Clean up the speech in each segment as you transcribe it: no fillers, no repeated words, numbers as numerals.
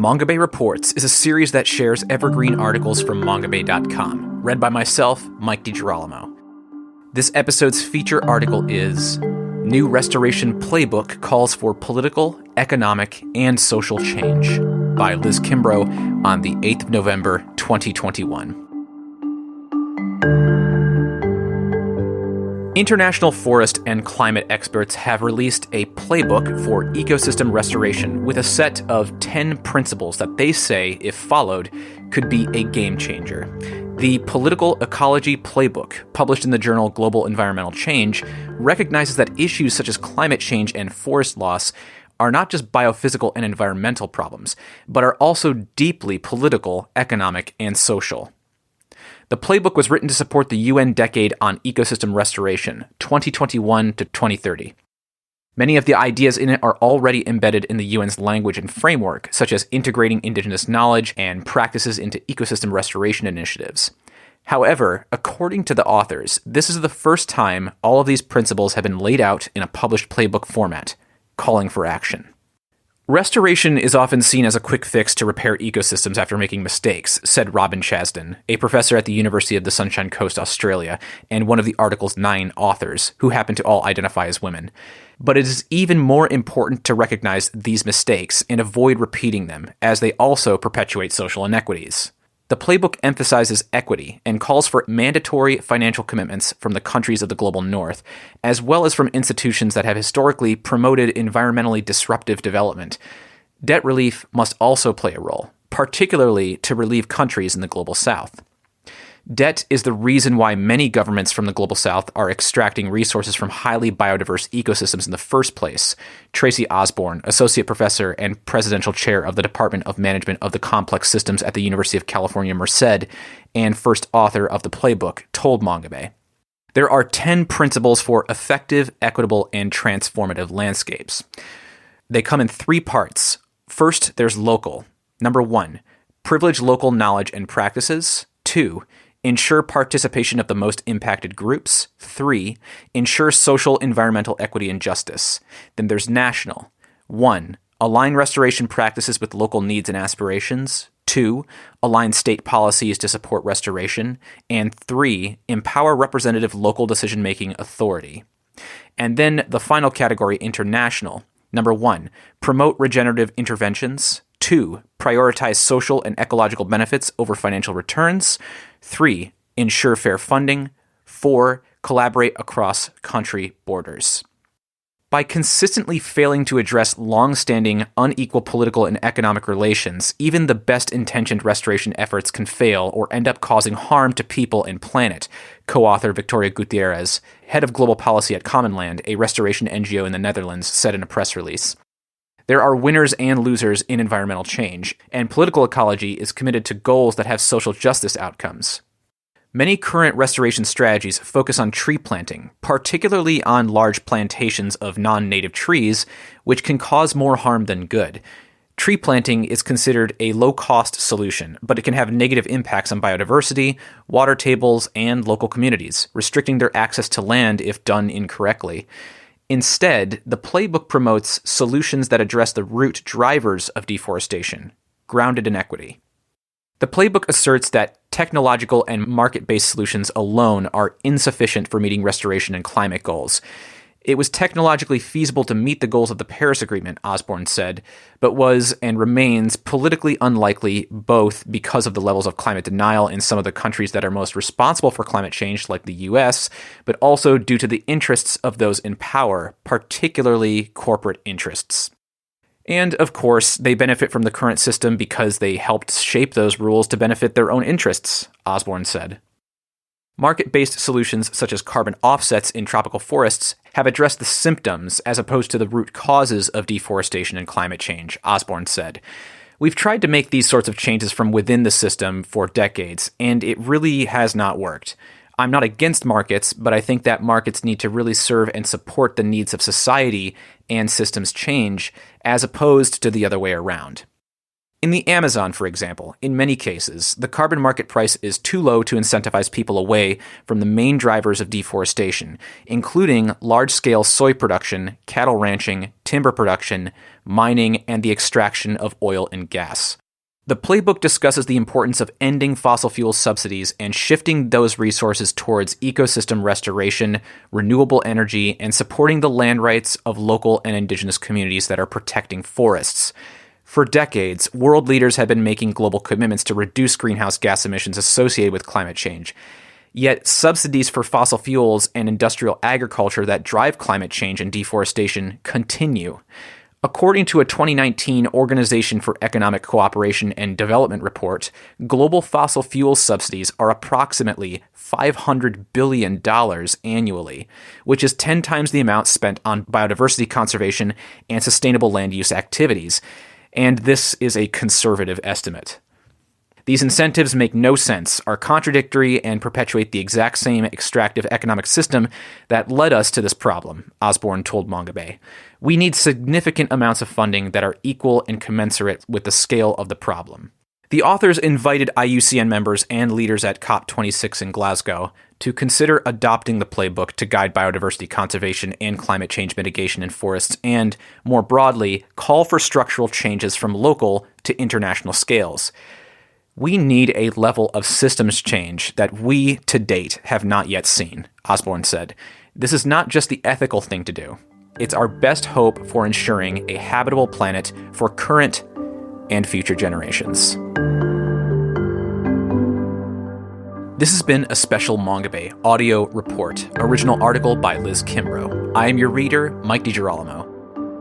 Mongabay Reports is a series that shares evergreen articles from Mongabay.com, read by myself, Mike DiGirolamo. This episode's feature article is New Restoration Playbook Calls for Political, Economic, and Social Change by Liz Kimbrough on the 8th of November, 2021. International forest and climate experts have released a playbook for ecosystem restoration with a set of 10 principles that they say, if followed, could be a game changer. The Political Ecology Playbook, published in the journal Global Environmental Change, recognizes that issues such as climate change and forest loss are not just biophysical and environmental problems, but are also deeply political, economic, and social. The playbook was written to support the UN Decade on Ecosystem Restoration, 2021 to 2030. Many of the ideas in it are already embedded in the UN's language and framework, such as integrating indigenous knowledge and practices into ecosystem restoration initiatives. However, according to the authors, this is the first time all of these principles have been laid out in a published playbook format, calling for action. Restoration is often seen as a quick fix to repair ecosystems after making mistakes, said Robin Chasden, a professor at the University of the Sunshine Coast, Australia, and one of the article's 9 authors, who happen to all identify as women. But it is even more important to recognize these mistakes and avoid repeating them, as they also perpetuate social inequities. The playbook emphasizes equity and calls for mandatory financial commitments from the countries of the global north, as well as from institutions that have historically promoted environmentally disruptive development. Debt relief must also play a role, particularly to relieve countries in the global south. Debt is the reason why many governments from the global south are extracting resources from highly biodiverse ecosystems in the first place. Tracy Osborne, associate professor and presidential chair of the Department of Management of the Complex Systems at the University of California, Merced, and first author of the playbook, told Mongabay. There are 10 principles for effective, equitable, and transformative landscapes. They come in 3 parts. First, there's local. Number 1, privilege local knowledge and practices. 2, ensure participation of the most impacted groups. 3, ensure social environmental equity and justice. Then there's national. 1, align restoration practices with local needs and aspirations. 2, align state policies to support restoration. And 3, empower representative local decision-making authority. And then the final category, international. Number 1, promote regenerative interventions. 2, prioritize social and ecological benefits over financial returns. 3, ensure fair funding. 4, collaborate across country borders. By consistently failing to address long-standing, unequal political and economic relations, even the best-intentioned restoration efforts can fail or end up causing harm to people and planet, co-author Victoria Gutierrez, head of global policy at Commonland, a restoration NGO in the Netherlands, said in a press release. There are winners and losers in environmental change, and political ecology is committed to goals that have social justice outcomes. Many current restoration strategies focus on tree planting, particularly on large plantations of non-native trees, which can cause more harm than good. Tree planting is considered a low-cost solution, but it can have negative impacts on biodiversity, water tables, and local communities, restricting their access to land if done incorrectly. Instead, the playbook promotes solutions that address the root drivers of deforestation, grounded in equity. The playbook asserts that technological and market-based solutions alone are insufficient for meeting restoration and climate goals. It was technologically feasible to meet the goals of the Paris Agreement, Osborne said, but was and remains politically unlikely both because of the levels of climate denial in some of the countries that are most responsible for climate change, like the US, but also due to the interests of those in power, particularly corporate interests. And, of course, they benefit from the current system because they helped shape those rules to benefit their own interests, Osborne said. Market-based solutions such as carbon offsets in tropical forests have addressed the symptoms as opposed to the root causes of deforestation and climate change, Osborne said. We've tried to make these sorts of changes from within the system for decades, and it really has not worked. I'm not against markets, but I think that markets need to really serve and support the needs of society and systems change, as opposed to the other way around. In the Amazon, for example, in many cases, the carbon market price is too low to incentivize people away from the main drivers of deforestation, including large-scale soy production, cattle ranching, timber production, mining, and the extraction of oil and gas. The Playbook discusses the importance of ending fossil fuel subsidies and shifting those resources towards ecosystem restoration, renewable energy, and supporting the land rights of local and indigenous communities that are protecting forests. For decades, world leaders have been making global commitments to reduce greenhouse gas emissions associated with climate change. Yet, subsidies for fossil fuels and industrial agriculture that drive climate change and deforestation continue. According to a 2019 Organization for Economic Cooperation and Development report, global fossil fuel subsidies are approximately $500 billion annually, which is 10 times the amount spent on biodiversity conservation and sustainable land use activities. And this is a conservative estimate. These incentives make no sense, are contradictory, and perpetuate the exact same extractive economic system that led us to this problem, Osborne told Mongabay. We need significant amounts of funding that are equal and commensurate with the scale of the problem. The authors invited IUCN members and leaders at COP26 in Glasgow to consider adopting the Playbook to guide biodiversity conservation and climate change mitigation in forests and, more broadly, call for structural changes from local to international scales. We need a level of systems change that we, to date, have not yet seen, Osborne said. This is not just the ethical thing to do. It's our best hope for ensuring a habitable planet for current and future generations. This has been a special Mongabay audio report, original article by Liz Kimbrough. I am your reader, Mike DiGirolamo.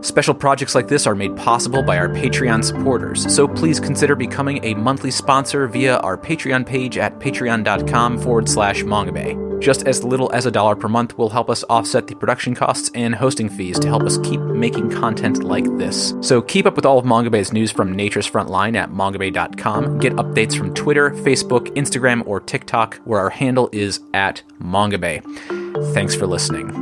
Special projects like this are made possible by our Patreon supporters, so please consider becoming a monthly sponsor via our Patreon page at patreon.com/Mongabay. Just as little as $1 per month will help us offset the production costs and hosting fees to help us keep making content like this. So keep up with all of Mongabay's news from Nature's Frontline at mongabay.com. Get updates from Twitter, Facebook, Instagram, or TikTok, where our handle is @Mongabay. Thanks for listening.